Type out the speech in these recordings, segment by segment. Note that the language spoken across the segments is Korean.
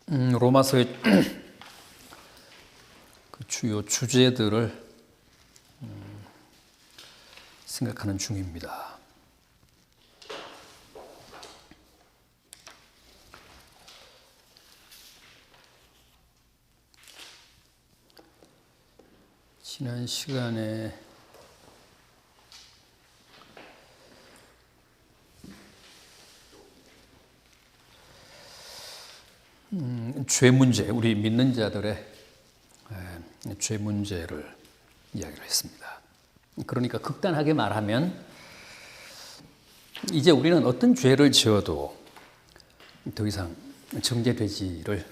로마서의 그 주요 주제들을 생각하는 중입니다. 지난 시간에 죄 문제, 우리 믿는 자들의 죄 문제를 이야기를 했습니다. 그러니까 극단하게 말하면 이제 우리는 어떤 죄를 지어도 더 이상 정죄되지를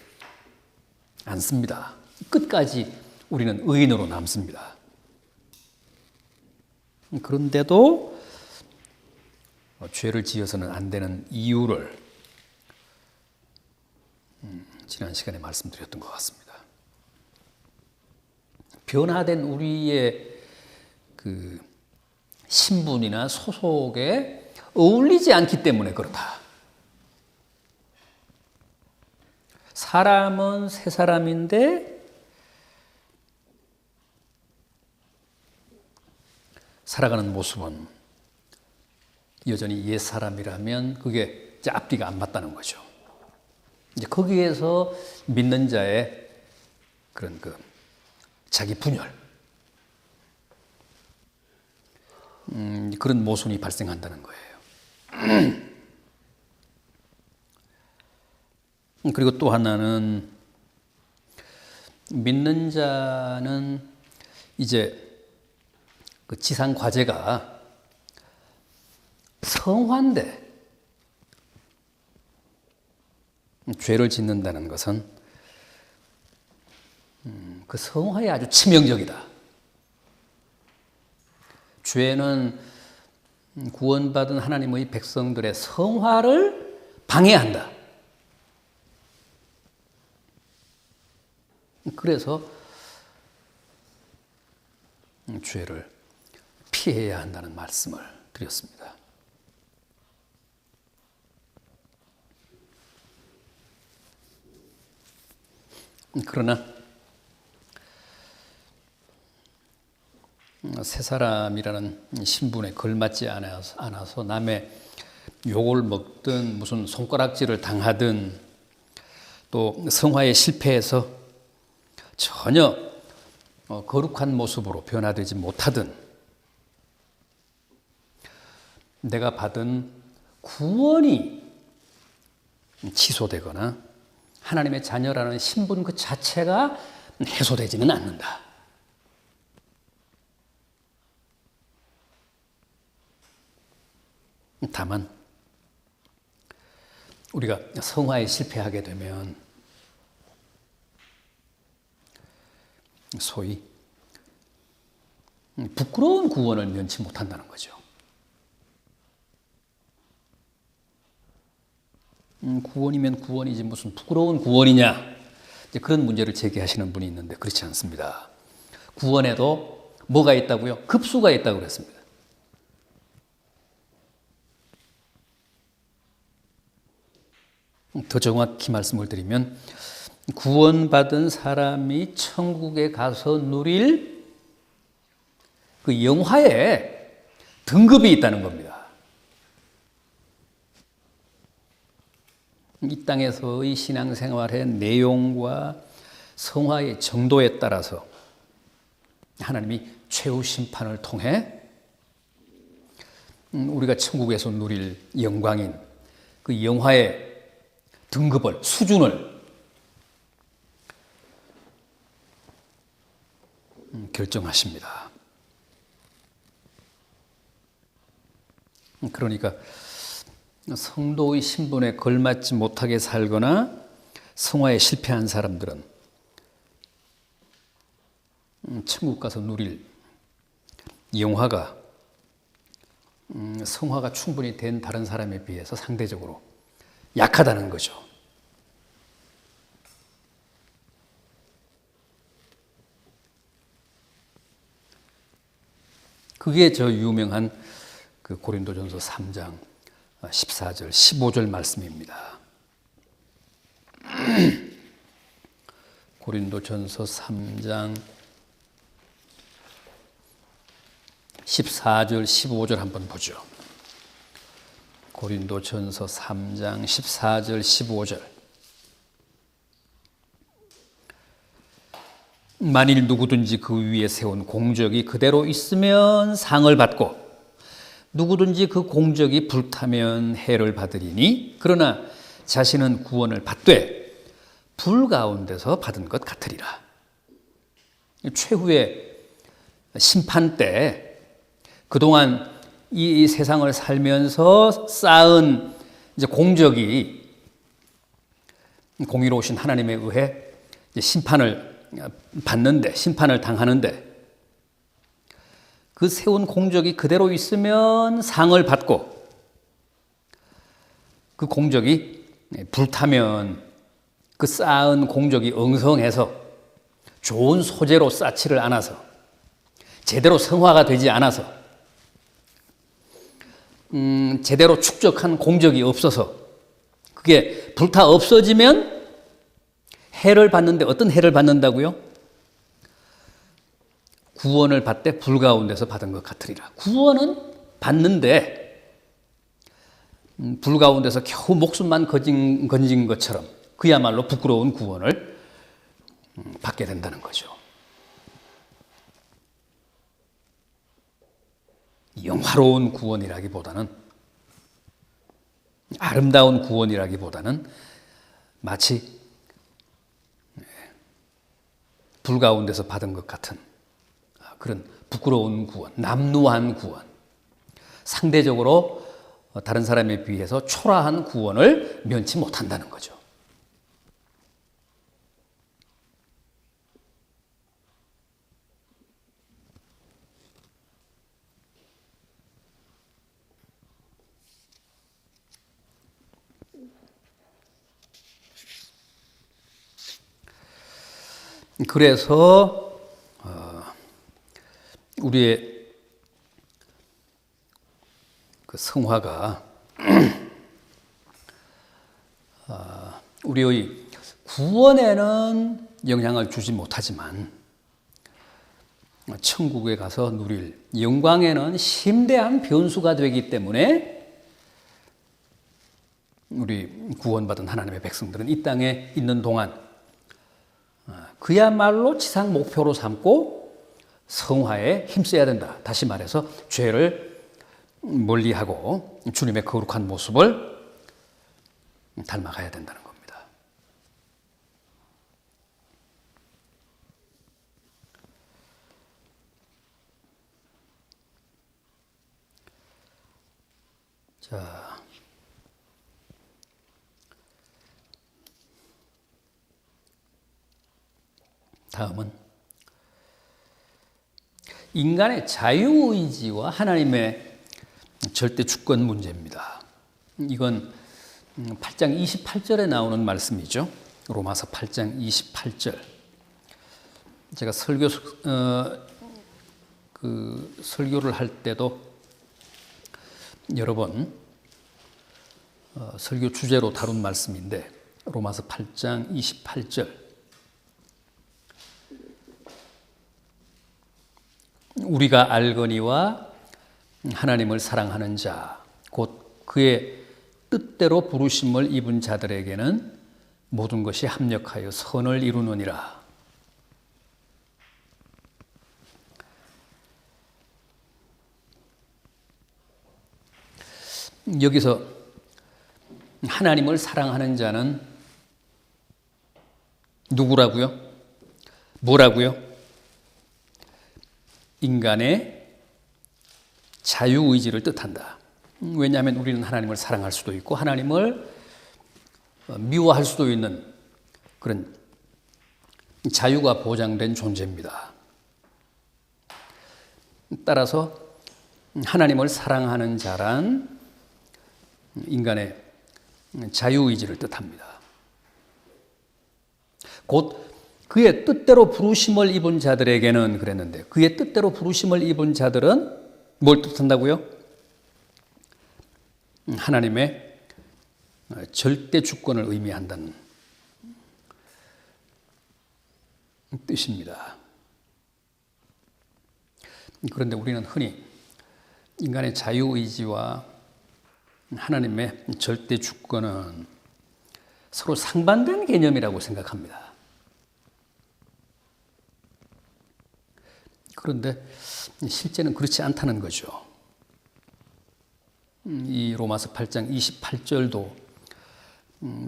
않습니다. 끝까지 우리는 의인으로 남습니다. 그런데도 죄를 지어서는 안 되는 이유를 지난 시간에 말씀드렸던 것 같습니다. 변화된 우리의 그 신분이나 소속에 어울리지 않기 때문에 그렇다. 사람은 새 사람인데 살아가는 모습은 여전히 옛 사람이라면 그게 앞뒤가 안 맞다는 거죠. 이제 거기에서 믿는 자의 그런 자기 분열, 그런 모순이 발생한다는 거예요. 그리고 또 하나는 믿는 자는 이제 그 지상 과제가 성화인데 죄를 짓는다는 것은 그 성화에 아주 치명적이다. 죄는 구원받은 하나님의 백성들의 성화를 방해한다. 그래서 죄를 피해야 한다는 말씀을 드렸습니다. 그러나 새 사람이라는 신분에 걸맞지 않아서 남의 욕을 먹든 무슨 손가락질을 당하든 또 성화에 실패해서 전혀 거룩한 모습으로 변화되지 못하든 내가 받은 구원이 취소되거나 하나님의 자녀라는 신분 그 자체가 해소되지는 않는다. 다만 우리가 성화에 실패하게 되면 소위 부끄러운 구원을 면치 못한다는 거죠. 구원이면 구원이지 무슨 부끄러운 구원이냐, 이제 그런 문제를 제기하시는 분이 있는데 그렇지 않습니다. 구원에도 뭐가 있다고요? 급수가 있다고 그랬습니다. 더 정확히 말씀을 드리면 구원받은 사람이 천국에 가서 누릴 그 영화에 등급이 있다는 겁니다. 이 땅에서의 신앙생활의 내용과 성화의 정도에 따라서 하나님이 최후 심판을 통해 우리가 천국에서 누릴 영광인 그 영화의 등급을, 수준을 결정하십니다. 그러니까 성도의 신분에 걸맞지 못하게 살거나 성화에 실패한 사람들은 천국 가서 누릴 영화가 성화가 충분히 된 다른 사람에 비해서 상대적으로 약하다는 거죠. 그게 저 유명한 그 고린도전서 3장 14절, 15절 말씀입니다. 고린도전서 3장 14절 15절 한번 보죠. 고린도전서 3장 14절 15절. 만일 누구든지 그 위에 세운 공적이 그대로 있으면 상을 받고 누구든지 그 공적이 불타면 해를 받으리니 그러나 자신은 구원을 받되 불 가운데서 받은 것 같으리라. 최후의 심판 때 그동안 이 세상을 살면서 쌓은 이제 공적이 공의로우신 하나님에 의해 심판을 받는데, 심판을 당하는데 그 세운 공적이 그대로 있으면 상을 받고 그 공적이 불타면 그 쌓은 공적이 엉성해서 좋은 소재로 쌓지를 않아서 제대로 성화가 되지 않아서 제대로 축적한 공적이 없어서 그게 불타 없어지면 해를 받는데 어떤 해를 받는다고요? 구원을 받되 불 가운데서 받은 것 같으리라. 구원은 받는데 불 가운데서 겨우 목숨만 건진 것처럼 그야말로 부끄러운 구원을 받게 된다는 거죠. 영화로운 구원이라기보다는 아름다운 구원이라기보다는 마치 불 가운데서 받은 것 같은 그런 부끄러운 구원, 남루한 구원, 상대적으로 다른 사람에 비해서 초라한 구원을 면치 못한다는 거죠. 그래서 우리의 그 성화가 우리의 구원에는 영향을 주지 못하지만 천국에 가서 누릴 영광에는 심대한 변수가 되기 때문에 우리 구원받은 하나님의 백성들은 이 땅에 있는 동안 그야말로 지상 목표로 삼고 성화에 힘써야 된다. 다시 말해서 죄를 멀리하고 주님의 거룩한 모습을 닮아가야 된다는 겁니다. 자, 다음은 인간의 자유의지와 하나님의 절대 주권 문제입니다. 이건 8장 28절에 나오는 말씀이죠. 로마서 8장 28절. 제가 설교를 할 때도 여러 번 설교 주제로 다룬 말씀인데 로마서 8장 28절. 우리가 알거니와 하나님을 사랑하는 자, 곧 그의 뜻대로 부르심을 입은 자들에게는 모든 것이 합력하여 선을 이루느니라. 여기서 하나님을 사랑하는 자는 누구라고요? 뭐라고요? 인간의 자유의지를 뜻한다. 왜냐하면 우리는 하나님을 사랑할 수도 있고 하나님을 미워할 수도 있는 그런 자유가 보장된 존재입니다. 따라서 하나님을 사랑하는 자란 인간의 자유의지를 뜻합니다. 곧 그의 뜻대로 부르심을 입은 자들에게는 그랬는데 그의 뜻대로 부르심을 입은 자들은 뭘 뜻한다고요? 하나님의 절대 주권을 의미한다는 뜻입니다. 그런데 우리는 흔히 인간의 자유의지와 하나님의 절대 주권은 서로 상반된 개념이라고 생각합니다. 그런데 실제는 그렇지 않다는 거죠. 이 로마서 8장 28절도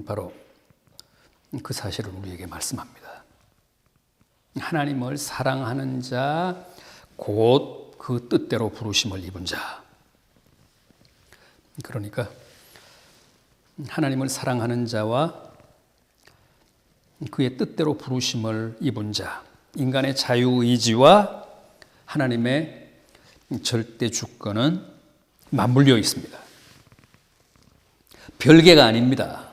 바로 그 사실을 우리에게 말씀합니다. 하나님을 사랑하는 자, 곧 그 뜻대로 부르심을 입은 자. 그러니까 하나님을 사랑하는 자와 그의 뜻대로 부르심을 입은 자, 인간의 자유의지와 하나님의 절대 주권은 맞물려 있습니다. 별개가 아닙니다.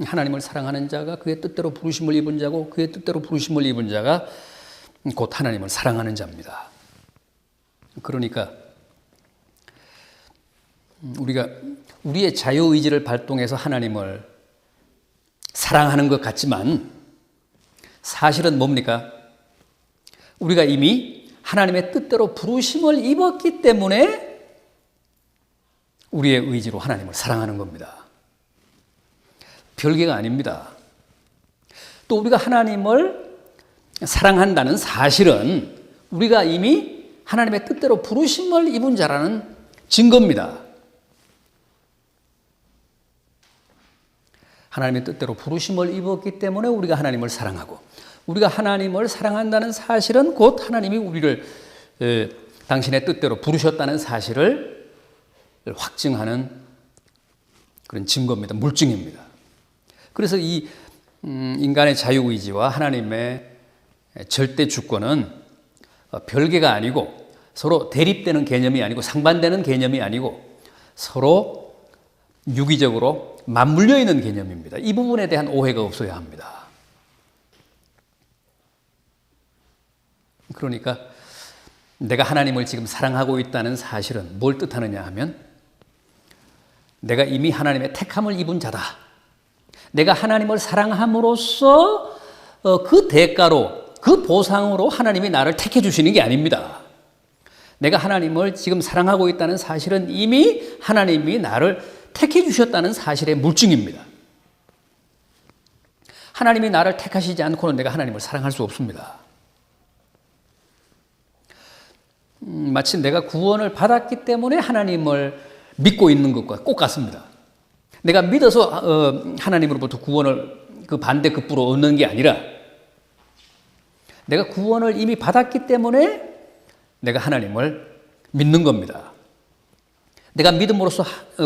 하나님을 사랑하는 자가 그의 뜻대로 부르심을 입은 자고 그의 뜻대로 부르심을 입은 자가 곧 하나님을 사랑하는 자입니다. 그러니까 우리가 우리의 자유의지를 발동해서 하나님을 사랑하는 것 같지만 사실은 뭡니까? 우리가 이미 하나님의 뜻대로 부르심을 입었기 때문에 우리의 의지로 하나님을 사랑하는 겁니다. 별개가 아닙니다. 또 우리가 하나님을 사랑한다는 사실은 우리가 이미 하나님의 뜻대로 부르심을 입은 자라는 증거입니다. 하나님의 뜻대로 부르심을 입었기 때문에 우리가 하나님을 사랑하고 우리가 하나님을 사랑한다는 사실은 곧 하나님이 우리를 당신의 뜻대로 부르셨다는 사실을 확증하는 그런 증거입니다. 물증입니다. 그래서 이 인간의 자유의지와 하나님의 절대 주권은 별개가 아니고 서로 대립되는 개념이 아니고 상반되는 개념이 아니고 서로 유기적으로 맞물려 있는 개념입니다. 이 부분에 대한 오해가 없어야 합니다. 그러니까 내가 하나님을 지금 사랑하고 있다는 사실은 뭘 뜻하느냐 하면 내가 이미 하나님의 택함을 입은 자다. 내가 하나님을 사랑함으로써 그 대가로 그 보상으로 하나님이 나를 택해 주시는 게 아닙니다. 내가 하나님을 지금 사랑하고 있다는 사실은 이미 하나님이 나를 택해 주셨다는 사실의 물증입니다. 하나님이 나를 택하시지 않고는 내가 하나님을 사랑할 수 없습니다. 마치 내가 구원을 받았기 때문에 하나님을 믿고 있는 것과 꼭 같습니다. 내가 믿어서 하나님으로부터 구원을 그 반대급부로 얻는 게 아니라 내가 구원을 이미 받았기 때문에 내가 하나님을 믿는 겁니다. 내가 믿음으로써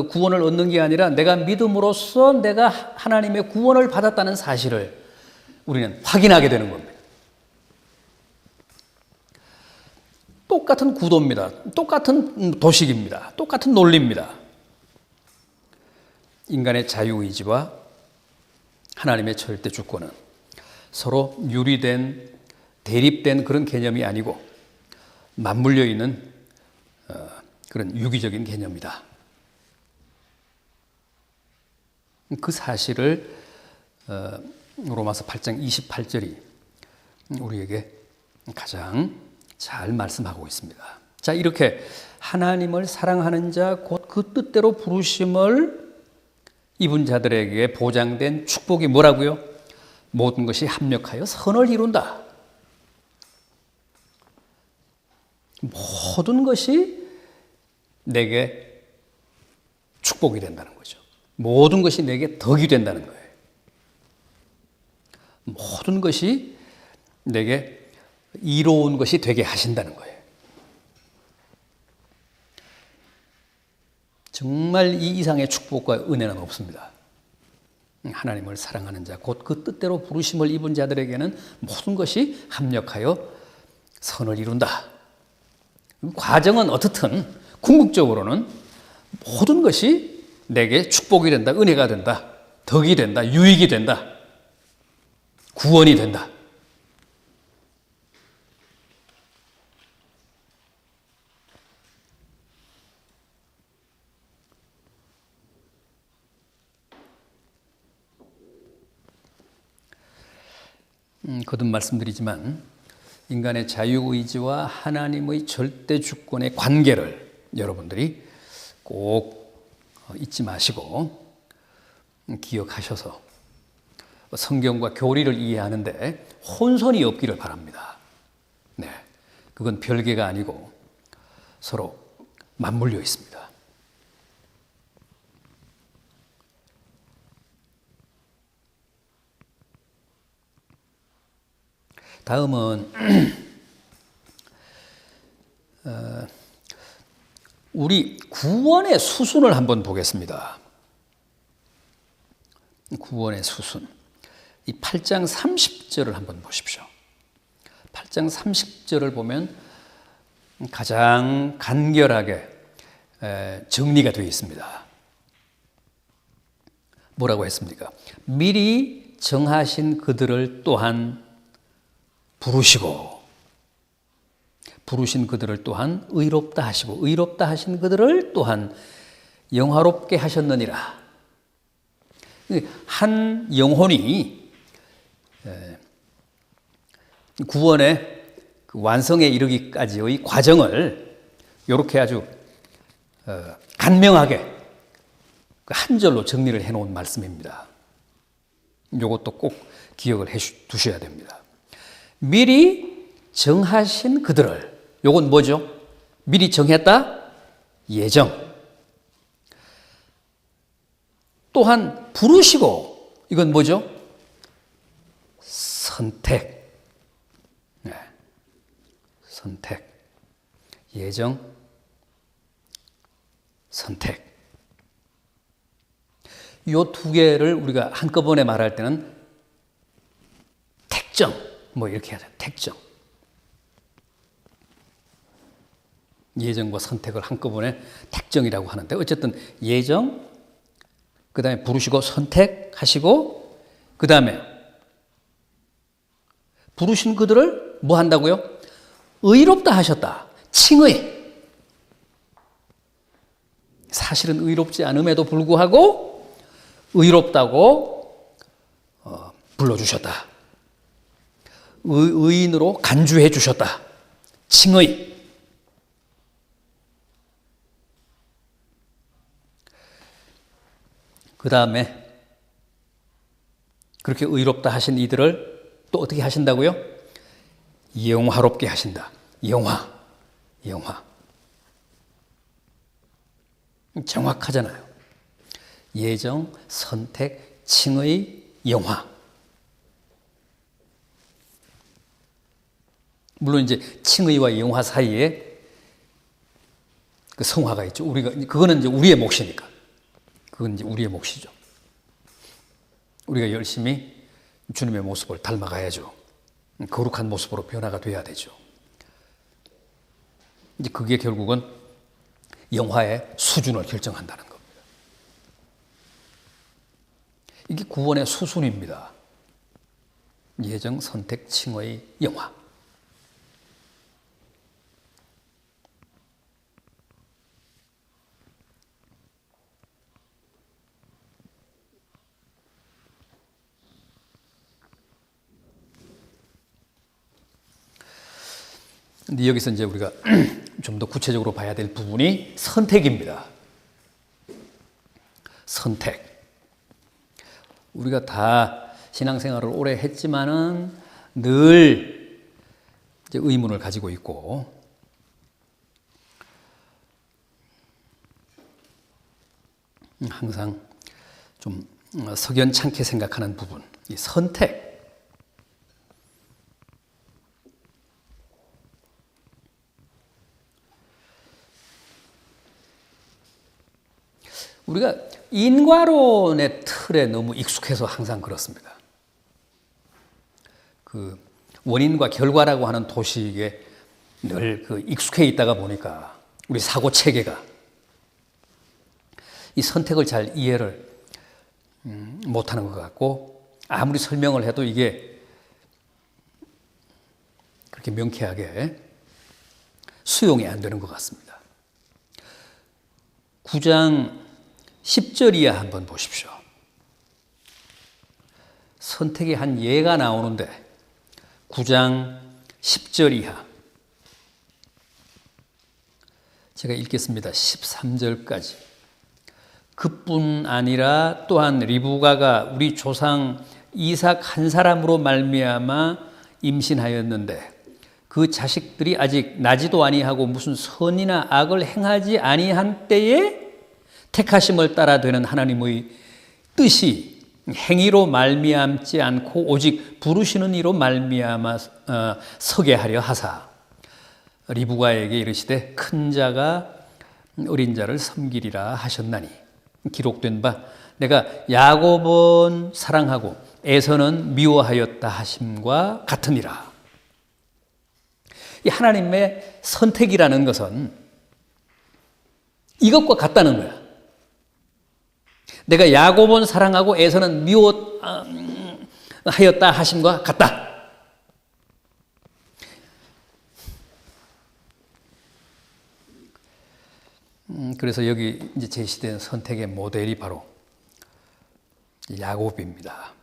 구원을 얻는 게 아니라 내가 믿음으로써 내가 하나님의 구원을 받았다는 사실을 우리는 확인하게 되는 겁니다. 똑같은 구도입니다. 똑같은 도식입니다. 똑같은 논리입니다. 인간의 자유의지와 하나님의 절대 주권은 서로 유리된 대립된 그런 개념이 아니고 맞물려 있는 그런 유기적인 개념이다. 그 사실을 로마서 8장 28절이 우리에게 가장 잘 말씀하고 있습니다. 자, 이렇게 하나님을 사랑하는 자, 곧 그 뜻대로 부르심을 입은 자들에게 보장된 축복이 뭐라고요? 모든 것이 합력하여 선을 이룬다. 모든 것이 내게 축복이 된다는 거죠. 모든 것이 내게 덕이 된다는 거예요. 모든 것이 내게 이로운 것이 되게 하신다는 거예요. 정말 이 이상의 축복과 은혜는 없습니다. 하나님을 사랑하는 자, 곧 그 뜻대로 부르심을 입은 자들에게는 모든 것이 합력하여 선을 이룬다. 과정은 어떻든 궁극적으로는 모든 것이 내게 축복이 된다, 은혜가 된다, 덕이 된다, 유익이 된다, 구원이 된다. 거듭 말씀드리지만 인간의 자유의지와 하나님의 절대 주권의 관계를 여러분들이 꼭 잊지 마시고 기억하셔서 성경과 교리를 이해하는데 혼선이 없기를 바랍니다. 네, 그건 별개가 아니고 서로 맞물려 있습니다. 다음은 우리 구원의 수순을 한번 보겠습니다. 구원의 수순. 이 8장 30절을 한번 보십시오. 8장 30절을 보면 가장 간결하게 정리가 되어 있습니다. 뭐라고 했습니까? 미리 정하신 그들을 또한 부르신 그들을 또한 의롭다 하시고 의롭다 하신 그들을 또한 영화롭게 하셨느니라. 한 영혼이 구원의 완성에 이르기까지의 과정을 이렇게 아주 간명하게 한 절로 정리를 해놓은 말씀입니다. 이것도 꼭 기억을 해 두셔야 됩니다. 미리 정하신 그들을, 요건 뭐죠? 미리 정했다? 예정. 또한 부르시고, 이건 뭐죠? 선택. 네. 선택. 예정, 선택. 요 두 개를 우리가 한꺼번에 말할 때는 택정, 뭐 이렇게 하죠. 택정. 예정과 선택을 한꺼번에 택정이라고 하는데 어쨌든 예정, 그 다음에 부르시고 선택하시고 그 다음에 부르신 그들을 뭐 한다고요? 의롭다 하셨다. 칭의. 사실은 의롭지 않음에도 불구하고 의롭다고 불러주셨다. 의인으로 간주해 주셨다. 칭의. 그 다음에 그렇게 의롭다 하신 이들을 또 어떻게 하신다고요? 영화롭게 하신다. 영화. 정확하잖아요. 예정, 선택, 칭의, 영화. 물론 이제 칭의와 영화 사이에 그 성화가 있죠. 그거는 이제 우리의 몫이니까. 그건 이제 우리의 몫이죠. 우리가 열심히 주님의 모습을 닮아가야죠. 거룩한 모습으로 변화가 돼야 되죠. 이제 그게 결국은 영화의 수준을 결정한다는 겁니다. 이게 구원의 수순입니다. 예정, 선택, 칭의, 영화. 근데 여기서 이제 우리가 좀 더 구체적으로 봐야 될 부분이 선택입니다. 선택. 우리가 다 신앙생활을 오래 했지만은 늘 이제 의문을 가지고 있고 항상 좀 석연찮게 생각하는 부분, 이 선택. 우리가 인과론의 틀에 너무 익숙해서 항상 그렇습니다. 그 원인과 결과라고 하는 도식에 늘 그 익숙해 있다가 보니까 우리 사고 체계가 이 선택을 잘 이해를 못하는 것 같고 아무리 설명을 해도 이게 그렇게 명쾌하게 수용이 안 되는 것 같습니다. 9장 10절 이하 한번 보십시오. 선택의 한 예가 나오는데 9장 10절 이하. 제가 읽겠습니다. 13절까지. 그뿐 아니라 또한 리브가가 우리 조상 이삭 한 사람으로 말미암아 임신하였는데 그 자식들이 아직 나지도 아니하고 무슨 선이나 악을 행하지 아니한 때에 택하심을 따라 되는 하나님의 뜻이 행위로 말미암지 않고 오직 부르시는 이로 말미암아 서게 하려 하사 리브가에게 이르시되 큰 자가 어린 자를 섬기리라 하셨나니 기록된 바 내가 야곱은 사랑하고 에서는 미워하였다 하심과 같으니라. 이 하나님의 선택이라는 것은 이것과 같다는 거야. 내가 야곱은 사랑하고 에서는 미워하였다 하심과 같다. 그래서 여기 이제 제시된 선택의 모델이 바로 야곱입니다.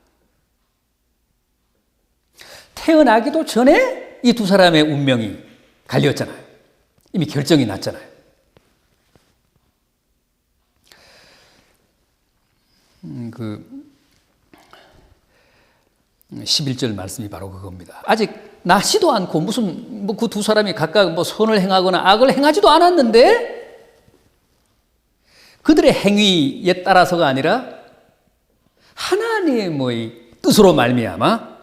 태어나기도 전에 이 두 사람의 운명이 갈렸잖아요. 이미 결정이 났잖아요. 그 11절 말씀이 바로 그겁니다. 아직 낳지도 않고 무슨 그 두 사람이 각각 선을 행하거나 악을 행하지도 않았는데 그들의 행위에 따라서가 아니라 하나님의 뜻으로 말미암아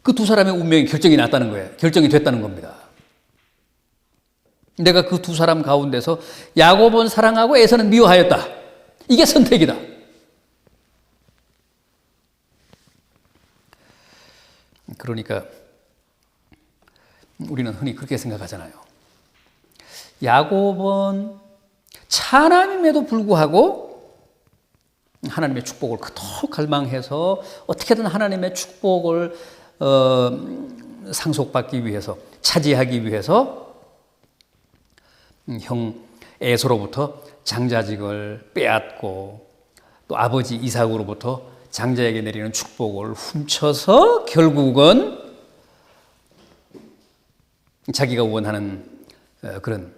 그 두 사람의 운명이 결정이 났다는 거예요. 결정이 됐다는 겁니다. 내가 그 두 사람 가운데서 야곱은 사랑하고 에서는 미워하였다. 이게 선택이다. 그러니까 우리는 흔히 그렇게 생각하잖아요. 야곱은 차남임에도 불구하고 하나님의 축복을 그토록 갈망해서 어떻게든 하나님의 축복을 상속받기 위해서, 차지하기 위해서 형 에서로부터 장자직을 빼앗고 또 아버지 이삭으로부터 장자에게 내리는 축복을 훔쳐서 결국은 자기가 원하는 그런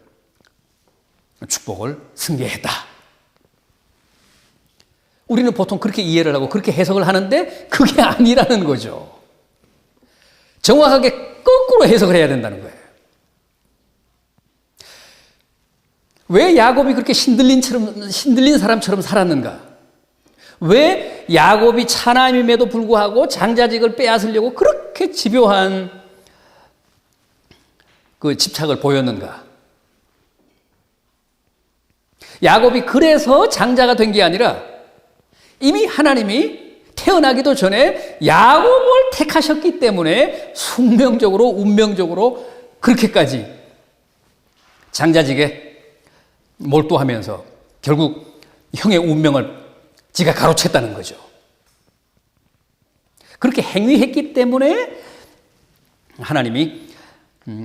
축복을 승계했다. 우리는 보통 그렇게 이해를 하고 그렇게 해석을 하는데 그게 아니라는 거죠. 정확하게 거꾸로 해석을 해야 된다는 거예요. 왜 야곱이 그렇게 신들린 사람처럼 살았는가? 왜 야곱이 차남임에도 불구하고 장자직을 빼앗으려고 그렇게 집요한 그 집착을 보였는가? 야곱이 그래서 장자가 된 게 아니라 이미 하나님이 태어나기도 전에 야곱을 택하셨기 때문에 숙명적으로, 운명적으로 그렇게까지 장자직에 몰두하면서 결국 형의 운명을 지가 가로챘다는 거죠. 그렇게 행위했기 때문에 하나님이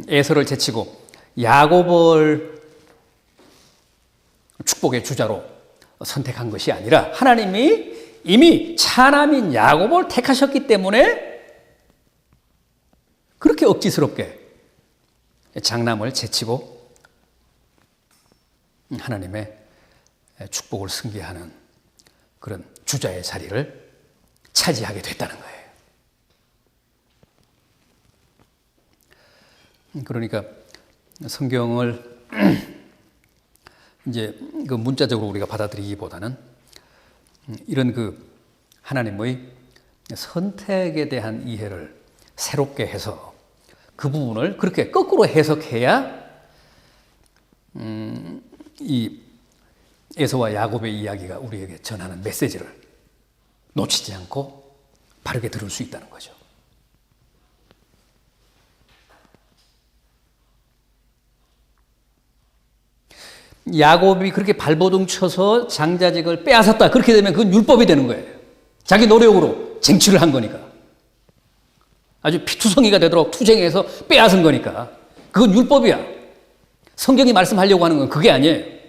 에서를 제치고 야곱을 축복의 주자로 선택한 것이 아니라 하나님이 이미 차남인 야곱을 택하셨기 때문에 그렇게 억지스럽게 장남을 제치고 하나님의 축복을 승계하는 그런 주자의 자리를 차지하게 됐다는 거예요. 그러니까 성경을 이제 그 문자적으로 우리가 받아들이기보다는 이런 그 하나님의 선택에 대한 이해를 새롭게 해서 그 부분을 그렇게 거꾸로 해석해야 이 에서와 야곱의 이야기가 우리에게 전하는 메시지를 놓치지 않고 바르게 들을 수 있다는 거죠. 야곱이 그렇게 발버둥 쳐서 장자직을 빼앗았다. 그렇게 되면 그건 율법이 되는 거예요. 자기 노력으로 쟁취를 한 거니까. 아주 피투성이가 되도록 투쟁해서 빼앗은 거니까. 그건 율법이야. 성경이 말씀하려고 하는 건 그게 아니에요.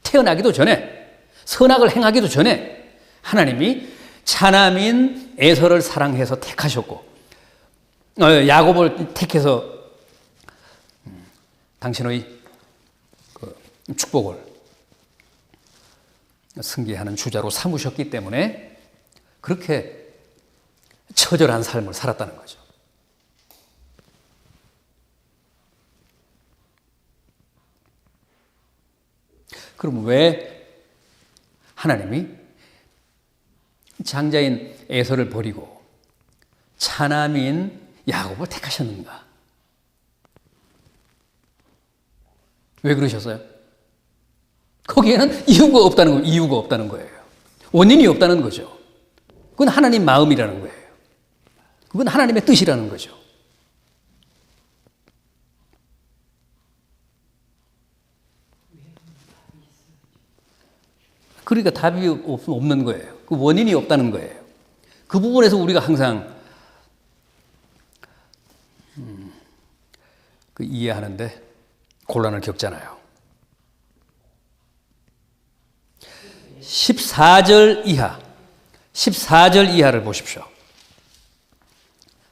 태어나기도 전에, 선악을 행하기도 전에 하나님이 차남인 에서를 사랑해서 택하셨고 야곱을 택해서 당신의 그 축복을 승계하는 주자로 삼으셨기 때문에 그렇게 처절한 삶을 살았다는 거죠. 그럼 왜 하나님이 장자인 에서를 버리고 차남인 야곱을 택하셨는가? 왜 그러셨어요? 거기에는 이유가 없다는 거예요. 원인이 없다는 거죠. 그건 하나님 마음이라는 거예요. 그건 하나님의 뜻이라는 거죠. 그러니까 답이 없는 거예요. 그 원인이 없다는 거예요. 그 부분에서 우리가 항상 이해하는데 곤란을 겪잖아요. 14절 이하를 보십시오.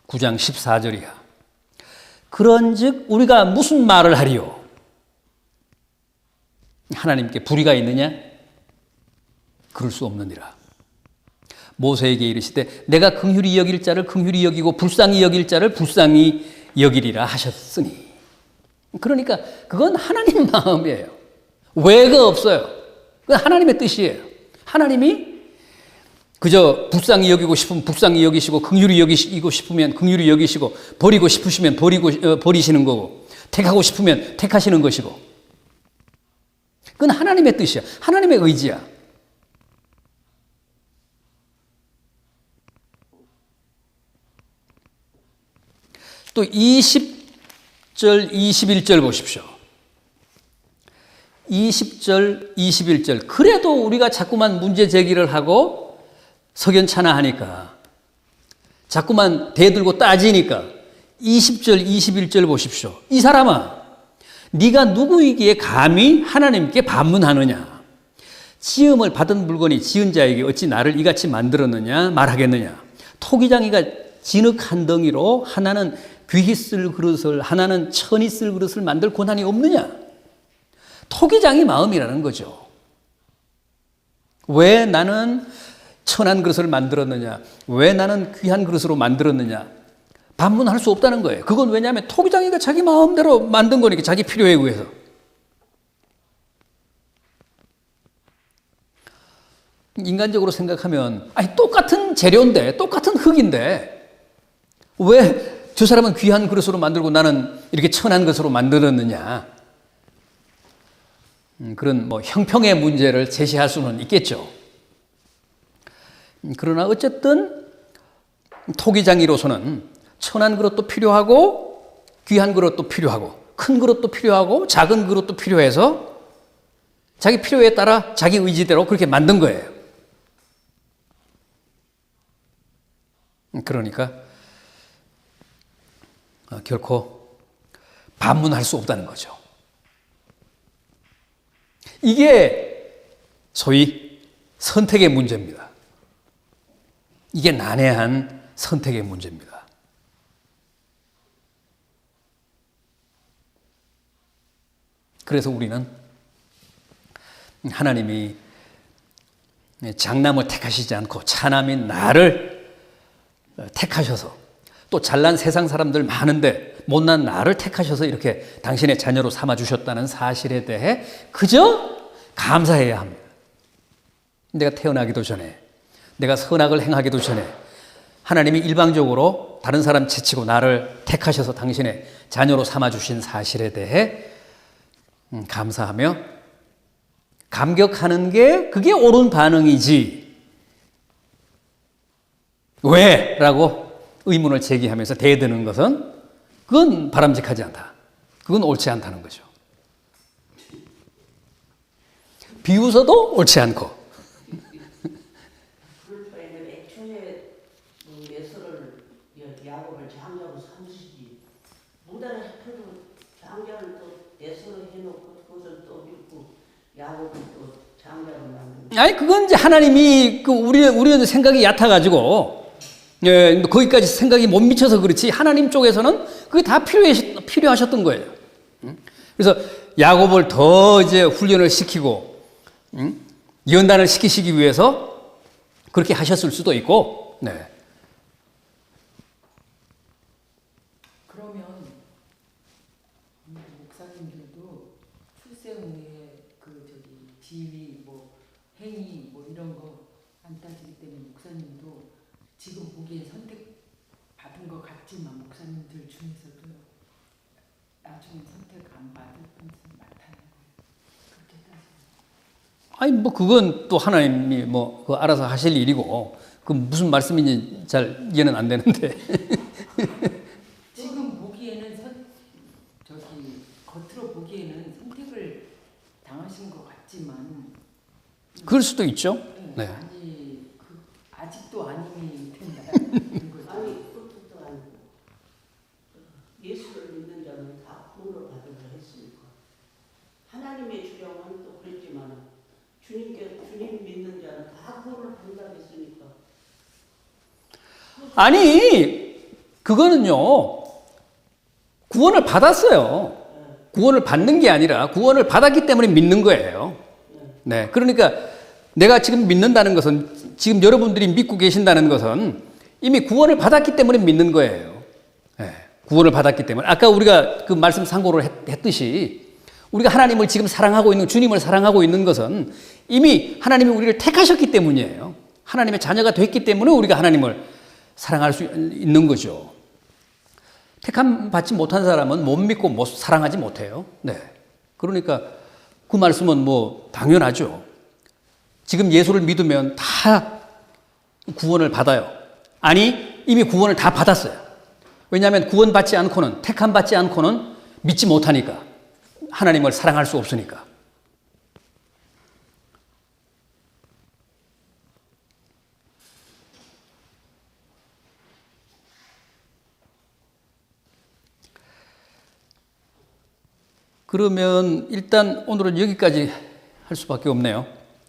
9장 14절 이하. 그런즉 우리가 무슨 말을 하리요? 하나님께 불의가 있느냐? 그럴 수 없느니라. 모세에게 이르시되 내가 긍휼히 여길 자를 긍휼히 여기고 불쌍히 여길 자를 불쌍히 여기리라 하셨으니. 그러니까 그건 하나님 마음이에요. 왜가 없어요. 그건 하나님의 뜻이에요. 하나님이 그저 불쌍히 여기고 싶으면 불쌍히 여기시고 긍휼히 여기시고 싶으면 긍휼히 여기시고 버리고 싶으시면 버리시는 거고 택하고 싶으면 택하시는 것이고 그건 하나님의 뜻이야. 하나님의 의지야. 또 20절, 21절 보십시오. 20절, 21절. 그래도 우리가 자꾸만 문제 제기를 하고 석연찮아 하니까 자꾸만 대들고 따지니까 20절, 21절 보십시오. 이 사람아, 네가 누구이기에 감히 하나님께 반문하느냐? 지음을 받은 물건이 지은 자에게 어찌 나를 이같이 만들었느냐 말하겠느냐? 토기장이가 진흙 한 덩이로 하나는 귀히 쓸 그릇을 하나는 천이 쓸 그릇을 만들 고난이 없느냐? 토기장이 마음이라는 거죠. 왜 나는 천한 그릇을 만들었느냐? 왜 나는 귀한 그릇으로 만들었느냐? 반문할 수 없다는 거예요. 그건 왜냐하면 토기장이가 자기 마음대로 만든 거니까 자기 필요에 의해서. 인간적으로 생각하면 아니 똑같은 재료인데 똑같은 흙인데 왜 저 사람은 귀한 그릇으로 만들고 나는 이렇게 천한 것으로 만들었느냐. 그런 형평의 문제를 제시할 수는 있겠죠. 그러나 어쨌든 토기장이로서는 천한 그릇도 필요하고 귀한 그릇도 필요하고 큰 그릇도 필요하고 작은 그릇도 필요해서 자기 필요에 따라 자기 의지대로 그렇게 만든 거예요. 그러니까 결코 반문할 수 없다는 거죠. 이게 소위 선택의 문제입니다. 이게 난해한 선택의 문제입니다. 그래서 우리는 하나님이 장남을 택하시지 않고 차남인 나를 택하셔서 또 잘난 세상 사람들 많은데 못난 나를 택하셔서 이렇게 당신의 자녀로 삼아주셨다는 사실에 대해 그저 감사해야 합니다. 내가 태어나기도 전에 내가 선악을 행하기도 전에 하나님이 일방적으로 다른 사람 제치고 나를 택하셔서 당신의 자녀로 삼아주신 사실에 대해 감사하며 감격하는 게 그게 옳은 반응이지. 왜? 라고 의문을 제기하면서 대드는 것은 그건 바람직하지 않다. 그건 옳지 않다는 거죠. 비웃어도 옳지 않고. 그러니까 애초에 에서를 야곱을 장자로 삼으시지 무단에 하필도 장자를 또 에서를 해놓고 그것을 또 믿고 야곱을 또 장자로 만든. 아니 그건 이제 하나님이 우리는 생각이 얕아가지고 예, 거기까지 생각이 못 미쳐서 그렇지 하나님 쪽에서는 그게 다 필요하셨던 거예요. 그래서 야곱을 더 이제 훈련을 시키고 연단을 시키시기 위해서 그렇게 하셨을 수도 있고. 네. 그러면 목사님들도 출생 후에 그 저기 지위 뭐 행위 뭐 이런 거 안 따지기 때문에 목사님도 지금 보기에 선택 받은 것 같지만 목사님들 중에서도 나중에 선택 안 받을 분들이 많다는 거예요. 그렇게 따지면. 아니 뭐 그건 또 하나님이 뭐 그거 알아서 하실 일이고 그 무슨 말씀인지 잘 이해는 안 되는데. 지금 보기에는 저기 겉으로 보기에는 선택을 당하신 것 같지만 그럴 수도 있죠. 네. 아니 아직도 아님이 된다는 거죠. 아니 그것도 아니고 예수를 믿는 자는 다 구원을 받으려 했으니까 하나님의 주장은 또 그랬지만 주님 믿는 자는 다 구원을 받는다 했으니까 아니 그거는요 구원을 받았어요. 구원을 받는 게 아니라 구원을 받았기 때문에 믿는 거예요. 네, 그러니까 내가 지금 믿는다는 것은 지금 여러분들이 믿고 계신다는 것은 이미 구원을 받았기 때문에 믿는 거예요. 네, 구원을 받았기 때문에 아까 우리가 그 말씀 상고를 했듯이 우리가 하나님을 지금 사랑하고 있는 주님을 사랑하고 있는 것은 이미 하나님이 우리를 택하셨기 때문이에요. 하나님의 자녀가 됐기 때문에 우리가 하나님을 사랑할 수 있는 거죠. 택함 받지 못한 사람은 못 믿고 못 사랑하지 못해요. 네. 그러니까 그 말씀은 뭐 당연하죠. 지금 예수를 믿으면 다 구원을 받아요. 아니, 이미 구원을 다 받았어요. 왜냐하면 구원받지 않고는, 택함 받지 않고는 믿지 못하니까. 하나님을 사랑할 수 없으니까. 그러면 일단 오늘은 여기까지 할 수밖에 없네요.